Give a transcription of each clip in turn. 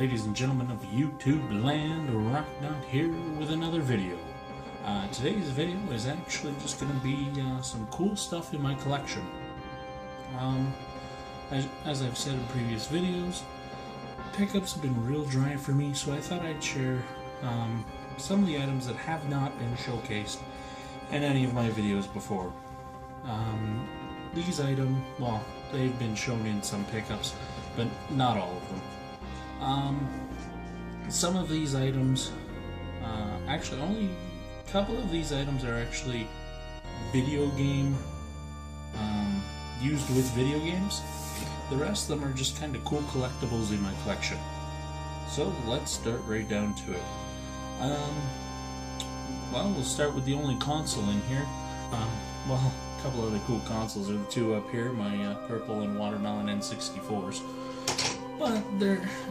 Ladies and gentlemen of YouTube land, Roknot here with another video. Today's video is actually just going to be some cool stuff in my collection. As I've said in previous videos, pickups have been real dry for me, so I thought I'd share some of the items that have not been showcased in any of my videos before. These items, well, they've been shown in some pickups, but not all of them. Some of these items, actually only a couple of these items are actually video game, used with video games. The rest of them are just kind of cool collectibles in my collection. So let's start right down to it. Well, we'll start with the only console in here. Well, a couple other cool consoles are the two up here, my purple and watermelon N64s. But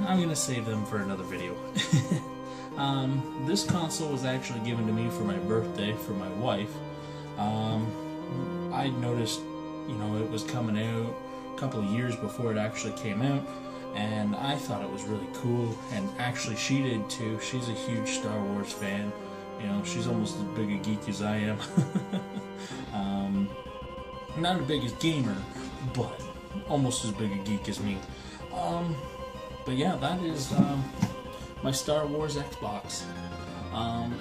I'm going to save them for another video. This console was actually given to me for my birthday for my wife. I noticed, it was coming out a couple of years before it actually came out, and I thought it was really cool, and actually she did too. She's a huge Star Wars fan. She's almost as big a geek as I am. Not as big as gamer, but almost as big a geek as me. But yeah, that is my Star Wars Xbox.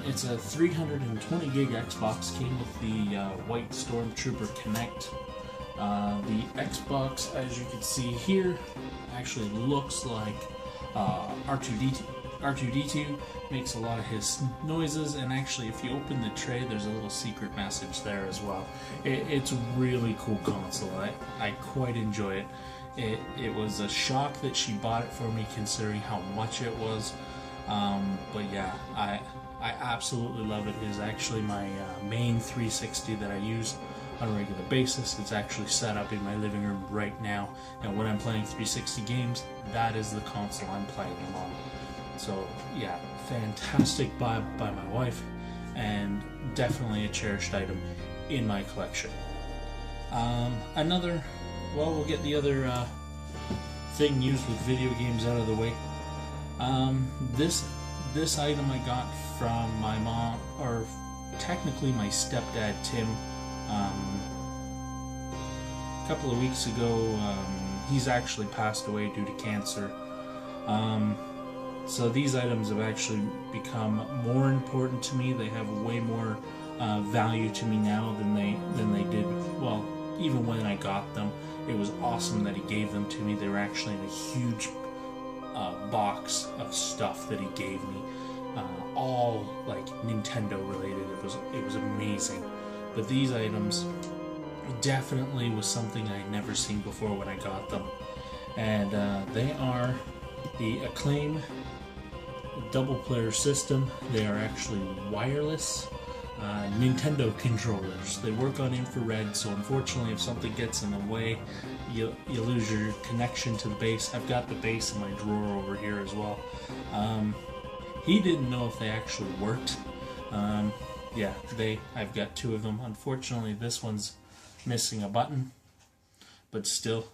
It's a 320 gig Xbox, came with the white Stormtrooper Connect. The Xbox, as you can see here, actually looks like R2-D2, makes a lot of his noises, and actually if you open the tray there's a little secret message there as well. It's a really cool console. I quite enjoy it. It was a shock that she bought it for me considering how much it was, but yeah, I absolutely love it. It is actually my main 360 that I use on a regular basis. It's actually set up in my living room right now, and when I'm playing 360 games, that is the console I'm playing them on. So yeah, fantastic buy by my wife, and definitely a cherished item in my collection. We'll get the other thing used with video games out of the way. This item I got from my mom, or technically my stepdad Tim. A couple of weeks ago, he's actually passed away due to cancer. So these items have actually become more important to me. They have way more value to me now than they did. Well, even when I got them, it was awesome that he gave them to me. They were actually in a huge box of stuff that he gave me, all like Nintendo related. It was amazing. But these items definitely was something I'd never seen before when I got them, and they are the Acclaim double player system. They are actually wireless Nintendo controllers. They work on infrared, so unfortunately if something gets in the way, you lose your connection to the base. I've got the base in my drawer over here as well. He didn't know if they actually worked. Yeah, I've got two of them. Unfortunately this one's missing a button, but still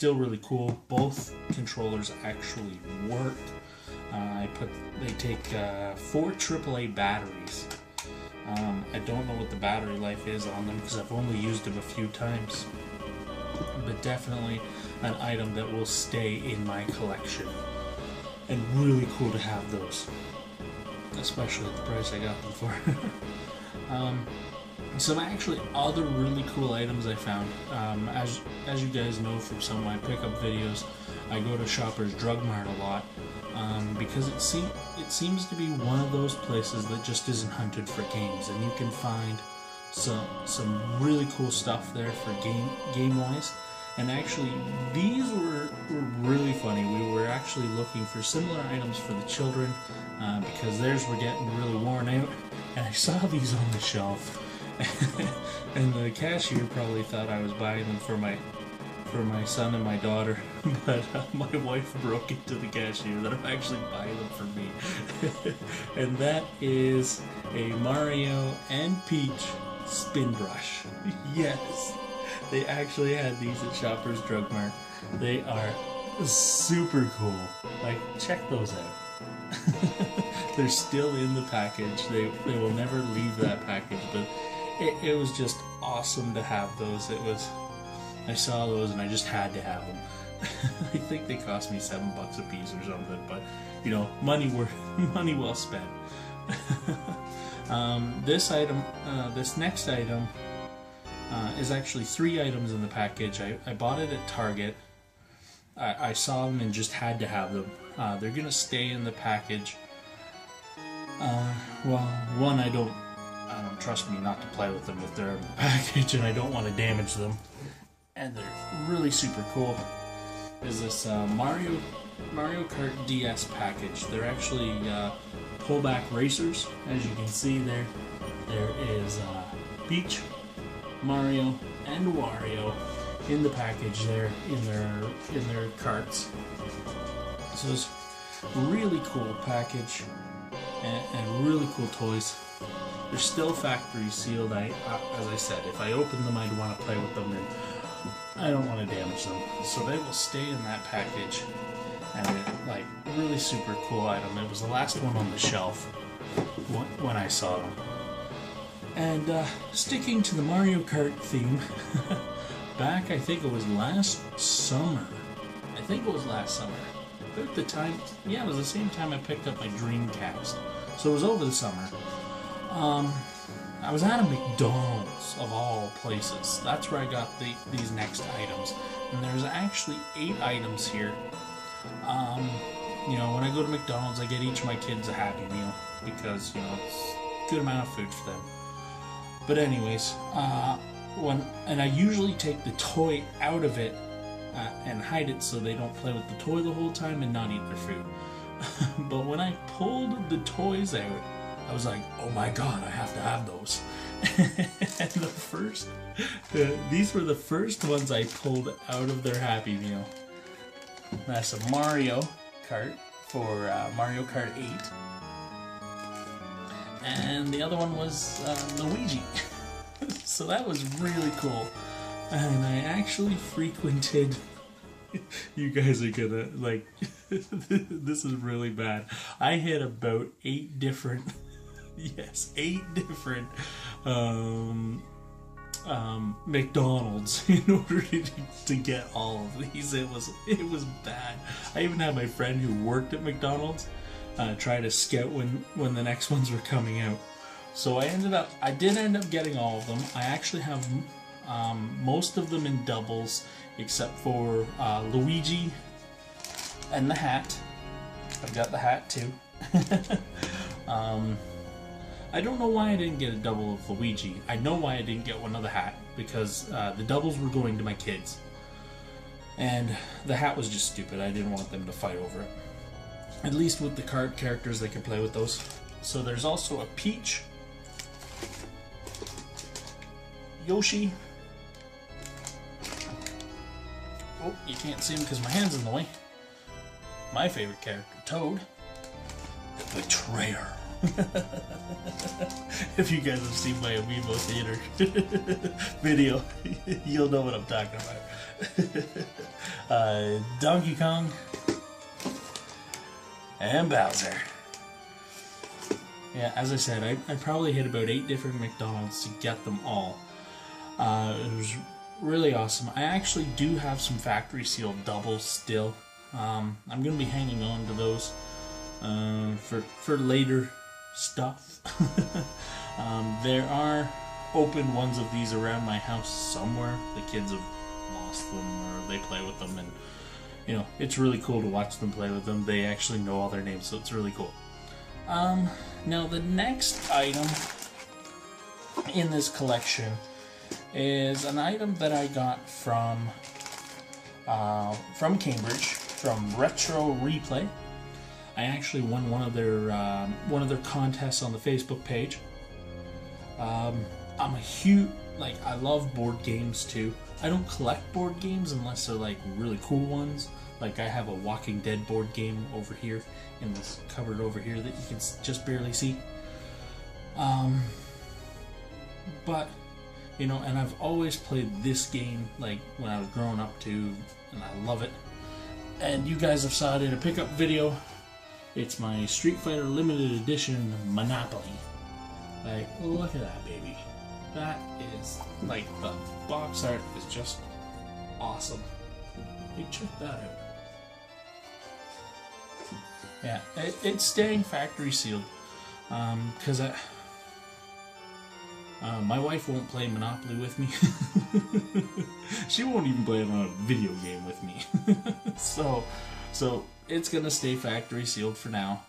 really cool. Both controllers actually work. They take 4 AAA batteries. I don't know what the battery life is on them because I've only used them a few times, but definitely an item that will stay in my collection, and really cool to have those, especially at the price I got them for. Some actually other really cool items I found. As you guys know from some of my pickup videos, I go to Shoppers Drug Mart a lot, because it seems to be one of those places that just isn't hunted for games, and you can find some really cool stuff there for game wise. And actually these were really funny. We were actually looking for similar items for the children, because theirs were getting really worn out, and I saw these on the shelf. And the cashier probably thought I was buying them for my son and my daughter, but my wife broke into the cashier that I'm actually buying them for me. And that is a Mario and Peach spin brush. Yes, they actually had these at Shoppers Drug Mart. They are super cool. Like, check those out. They're still in the package. They will never leave that package, but it was just awesome to have those. I saw those and I just had to have them. I think they cost me $7 a piece or something, but you know, money well spent. This next item is actually 3 items in the package. I bought it at Target. I saw them and just had to have them. They're gonna stay in the package. Well, one, I don't trust me not to play with them if they're in the package, and I don't want to damage them. And they're really super cool. Is this Mario Kart DS package? They're actually pullback racers. As you can see there is Peach, Mario, and Wario in the package there in their carts. So it's a really cool package and really cool toys. They're still factory sealed. As I said, if I open them, I'd want to play with them, and I don't want to damage them. So they will stay in that package, and they're like really super cool item. It was the last one on the shelf when I saw them. And sticking to the Mario Kart theme, back, I think it was last summer. About the time, yeah, it was the same time I picked up my Dreamcast. So it was over the summer. I was at a McDonald's, of all places. That's where I got these next items. And there's actually 8 items here. You know, when I go to McDonald's, I get each of my kids a Happy Meal because, you know, it's a good amount of food for them. But anyways, and I usually take the toy out of it and hide it so they don't play with the toy the whole time and not eat their food. But when I pulled the toys out, I was like, oh my god, I have to have those. And these were the first ones I pulled out of their Happy Meal. That's a Mario Kart for Mario Kart 8. And the other one was Luigi. So that was really cool. And I actually frequented... You guys are gonna, like... This is really bad. I hit about 8 different... Yes, 8 different McDonald's in order to get all of these. It was bad. I even had my friend who worked at McDonald's try to scout when the next ones were coming out. So I did end up getting all of them. I actually have most of them in doubles, except for Luigi and the hat. I've got the hat too. I don't know why I didn't get a double of Luigi. I know why I didn't get one of the hat, because the doubles were going to my kids. And the hat was just stupid. I didn't want them to fight over it. At least with the card characters, they can play with those. So there's also a Peach, Yoshi. Oh, you can't see him because my hand's in the way. My favorite character, Toad, the Betrayer. If you guys have seen my Amiibo Theater video, you'll know what I'm talking about. Donkey Kong and Bowser. Yeah, as I said, I probably hit about 8 different McDonald's to get them all. It was really awesome. I actually do have some factory sealed doubles still. I'm going to be hanging on to those for later stuff. There are open ones of these around my house somewhere. The kids have lost them or they play with them, and you know, it's really cool to watch them play with them. They actually know all their names, so it's really cool. Now the next item in this collection is an item that I got from Cambridge, from Retro Replay. I actually won one of their contests on the Facebook page. I'm a huge, I love board games too. I don't collect board games unless they're like really cool ones. Like I have a Walking Dead board game over here in this cupboard over here that you can just barely see. But you know, and I've always played this game like when I was growing up too, and I love it. and you guys have saw it in a pickup video. It's my Street Fighter Limited Edition Monopoly. Like, look at that, baby. That is, like, the box art is just awesome. Hey, check that out. Yeah, it's staying factory sealed. Because my wife won't play Monopoly with me. She won't even play it on a video game with me. So it's gonna stay factory sealed for now.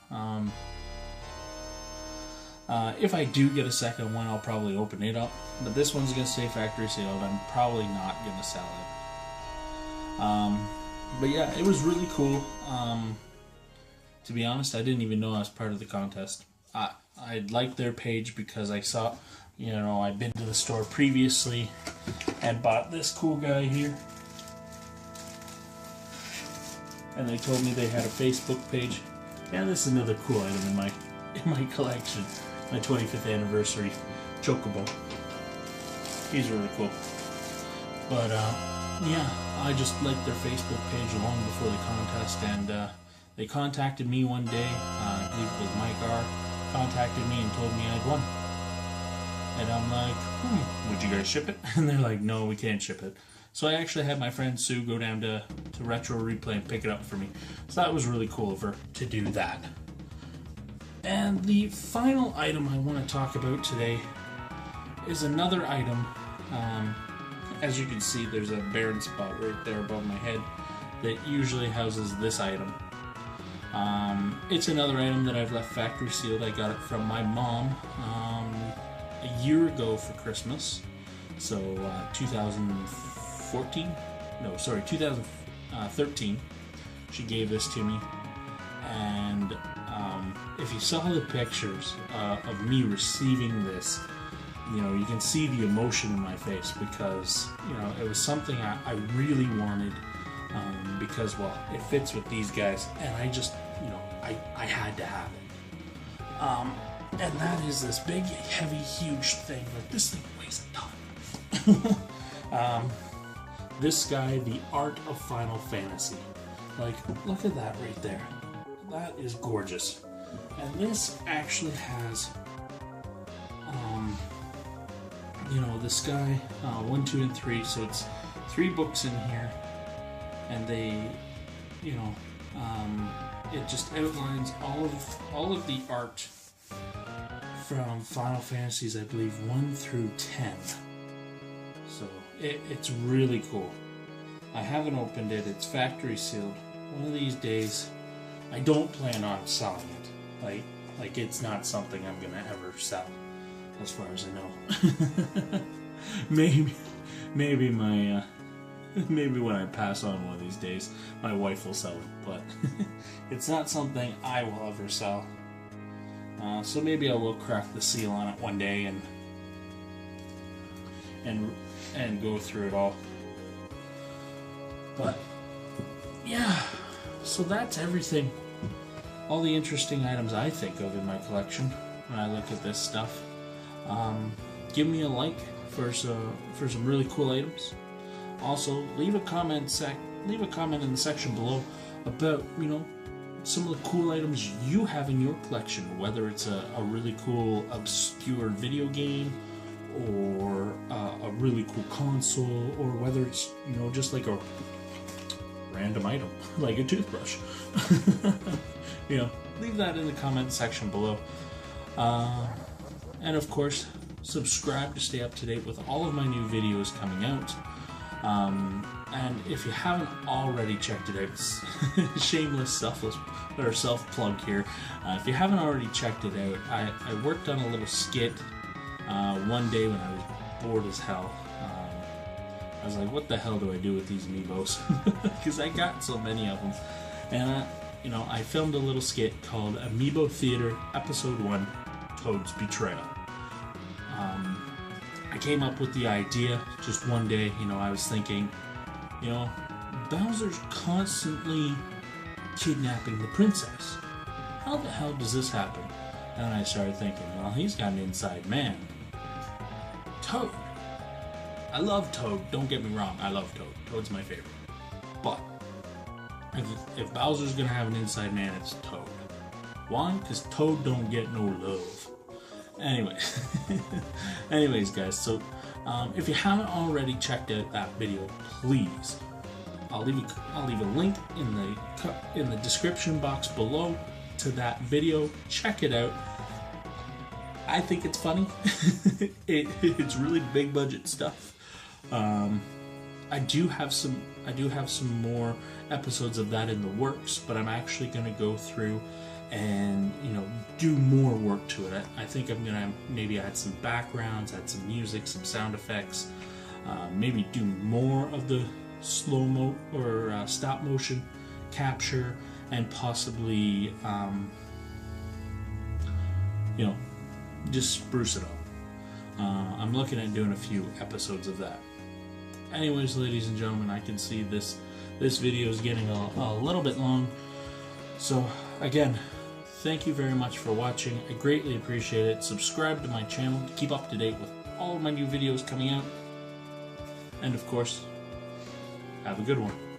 If I do get a second one, I'll probably open it up. But this one's gonna stay factory sealed. I'm probably not gonna sell it. But yeah, it was really cool. To be honest, I didn't even know I was part of the contest. I liked their page because I saw, you know, I'd been to the store previously and bought this cool guy here. And they told me they had a Facebook page. And this is another cool item in my collection. My 25th anniversary Chocobo. He's really cool. But yeah, I just liked their Facebook page long before the contest, and they contacted me one day. I believe it was Mike R. contacted me and told me I'd won. And I'm like, would you guys ship it? And they're like, no, we can't ship it. So I actually had my friend Sue go down to Retro Replay and pick it up for me. So that was really cool of her to do that. And the final item I want to talk about today is another item. As you can see, there's a barren spot right there above my head that usually houses this item. It's another item that I've left factory sealed. I got it from my mom a year ago for Christmas. So 2013. She gave this to me, and if you saw the pictures of me receiving this, you know, you can see the emotion in my face, because, you know, it was something I really wanted, because, well, it fits with these guys, and I just, you know, I had to have it. And that is this big, heavy, huge thing. Like, this thing weighs a ton. This guy, the Art of Final Fantasy. Like, look at that right there. That is gorgeous. And this actually has, you know, this guy, 1, 2, and 3. So it's 3 books in here, and they, you know, it just outlines all of the art from Final Fantasies, I believe 1 through 10. So it's really cool. I haven't opened it. It's factory sealed. One of these days, I don't plan on selling it. Like it's not something I'm gonna ever sell, as far as I know. maybe my maybe when I pass on one of these days, my wife will sell it. But it's not something I will ever sell. So maybe I will crack the seal on it one day and go through it all. But yeah, so that's everything. All the interesting items I think of in my collection when I look at this stuff. Give me a like for some really cool items. Also, leave a comment in the section below about, you know, some of the cool items you have in your collection, whether it's a really cool obscure video game, or a really cool console, or whether it's, you know, just like a random item like a toothbrush. You know, leave that in the comment section below. And of course, subscribe to stay up to date with all of my new videos coming out. And if you haven't already checked it out, shameless self-plug here. If you haven't already checked it out, I worked on a little skit one day when I was bored as hell. I was like, what the hell do I do with these amiibos? Because I got so many of them. And you know, I filmed a little skit called Amiibo Theater Episode 1, Toad's Betrayal. I came up with the idea just one day. You know, I was thinking, you know, Bowser's constantly kidnapping the princess. How the hell does this happen? And I started thinking, well, he's got an inside man. Toad. I love Toad, don't get me wrong, I love Toad. Toad's my favorite. But if Bowser's gonna have an inside man, it's Toad. Why? Because Toad don't get no love. Anyway, anyways, guys. So if you haven't already checked out that video, please, I'll leave a link in the description box below to that video. Check it out. I think it's funny. It's really big budget stuff. I do have some more episodes of that in the works, but I'm actually going to go through and do more work to it. I think I'm gonna maybe add some backgrounds, add some music, some sound effects, maybe do more of the slow-mo or stop motion capture, and possibly just spruce it up. I'm looking at doing a few episodes of that. Anyways, ladies and gentlemen, I can see this video is getting a little bit long, so again, thank you very much for watching. I greatly appreciate it. Subscribe to my channel to keep up to date with all of my new videos coming out. And of course, have a good one.